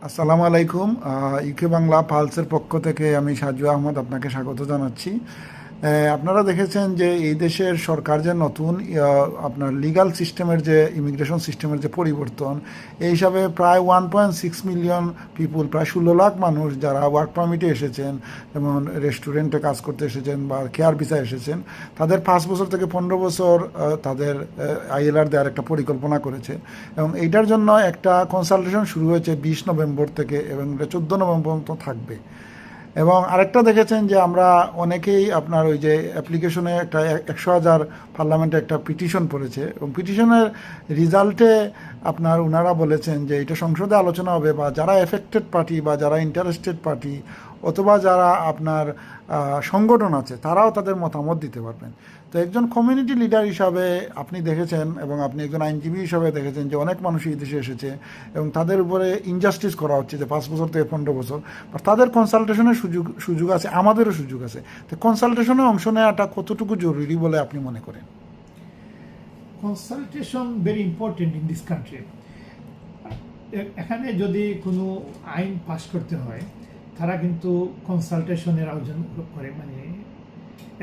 আসসালামু আলাইকুম। ইউকে বাংলা পালসের পক্ষ থেকে আমি সাজু আহমদ আপনাকে স্বাগত জানাচ্ছি। আপনারা দেখেছেন যে এই দেশের সরকার যে নতুন আপনার লিগ্যাল সিস্টেমের যে ইমিগ্রেশন সিস্টেমের যে পরিবর্তন, এই হিসাবে প্রায় 1.6 মিলিয়ন পিপুল, প্রায় 16 লাখ মানুষ যারা ওয়ার্ক পারমিটে এসেছেন, যেমন রেস্টুরেন্টে কাজ করতে এসেছেন বা কেয়ার ভিসায় এসেছেন, তাদের 5 বছর থেকে 15 বছর তাদের আইএলআর দেওয়ার একটা পরিকল্পনা করেছে। এবং এইটার জন্য একটা কনসালটেশন শুরু হয়েছে 20 নভেম্বর থেকে, এবং এটা 14 নভেম্বর পর্যন্ত থাকবে। এবং আরেকটা দেখেছেন যে আমরা অনেকেই আপনার ওই যে অ্যাপ্লিকেশনে একটা 100,000 পার্লামেন্টে একটা পিটিশন পড়েছে, এবং পিটিশনের রেজাল্টে আপনার ওনারা বলেছেন যে এটা সংসদে আলোচনা হবে, বা যারা এফেক্টেড পার্টি বা যারা ইন্টারেস্টেড পার্টি অথবা যারা আপনার সংগঠন আছে তারাও তাদের মতামত দিতে পারবেন। তো একজন কমিউনিটি লিডার হিসাবে আপনি দেখেছেন, এবং আপনি একজন আইনজীবী হিসাবে দেখেছেন যে অনেক মানুষ এই দেশে এসেছে এবং তাদের উপরে ইনজাস্টিস করা হচ্ছে, যে 5 বছর থেকে 15 বছর, বা তাদের কনসালটেশনের সুযোগ আছে, আমাদেরও সুযোগ আছে। তো কনসালটেশনে অংশ নেওয়াটা কতটুকু জরুরি বলে আপনি মনে করেন? Consultation very important in this country. এখানে যদি কোনো আইন পাস করতে হয়, তারা কিন্তু কনসালটেশনের আয়োজন করে,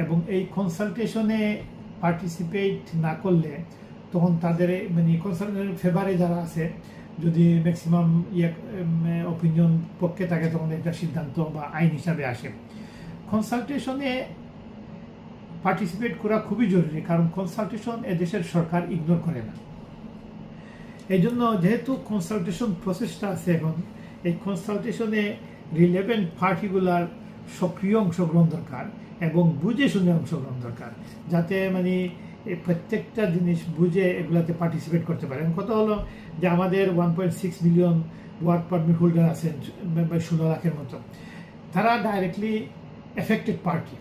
এবং এই কনসালটেশনে পার্টিসিপেট না করলে তখন তাদের কনসালটেশনের ফেভারে যারা আছে, যদি ম্যাক্সিমাম অপিনিয়ন পক্ষে থাকে, তখন একটা সিদ্ধান্ত বা আইন হিসাবে আসে। কনসালটেশনে পার্টিসিপেট করা খুবই জরুরি, কারণ কনসালটেশন এদেশের সরকার ইগনোর করে না। এই জন্য যেহেতু কনসালটেশন প্রসেসটা আছে এখন, এই কনসালটেশনে রিলেভেন্ট পার্টিগুলার সক্রিয় অংশগ্রহণ দরকার এবং বুঝে শুনে অংশগ্রহণ দরকার, যাতে এই প্রত্যেকটা জিনিস বুঝে এগুলাতে পার্টিসিপেট করতে পারে। কথা হলো যে আমাদের 1.6 মিলিয়ন ওয়ার্ক পারমিট হোল্ডার আছেন, 16 লাখের মতো। তারা ডাইরেক্টলি এফেক্টেড পার্টি,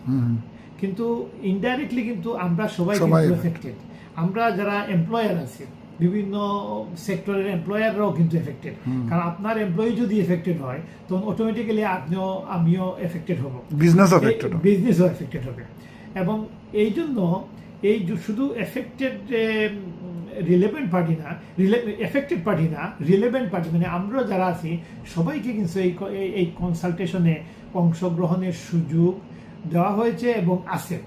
কিন্তু ইনডাইরেক্টলি কিন্তু আমরা সবাই এফেক্টেড। আমরা যারা এমপ্লয়ার আছি, বিভিন্ন সেক্টরের এমপ্লয়াররাও কিন্তু এফেক্টেড, কারণ আপনার এমপ্লয়ি যদি এফেক্টেড হয়, তখন অটোমেটিক্যালি আমিও এফেক্টেড হব, বিজনেসও এফেক্টেড হবে। এবং এই জন্য এই শুধু এফেক্টেড রিলেভেন্ট পার্টি না, এফেক্টেড পার্টি না, রিলেভেন্ট পার্টি, আমরা যারা আছি সবাইকে কিন্তু এই কনসালটেশনে অংশগ্রহণের সুযোগ দেওয়া হয়েছে এবং আছে।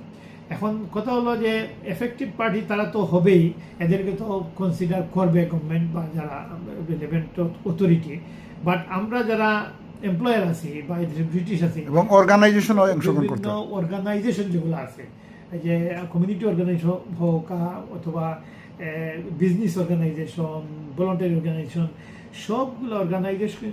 এখন কথা হলো যে এফেক্টিভ পার্টি তারা তো হবেই, এদেরকে তো কনসিডার করবে গভর্নমেন্ট বা যারা রিলেভেন্ট অথরিটি। বাট আমরা যারা এমপ্লয়ার আছি বা ব্রিটিশ আছি এবং অর্গানাইজেশন যেগুলো আছে, এই যে কমিউনিটি অর্গানাইজেশন হোক অথবা বিজনেস অর্গানাইজেশন, ভলান্টারি অর্গানাইজেশন, সবগুলো অর্গানাইজেশন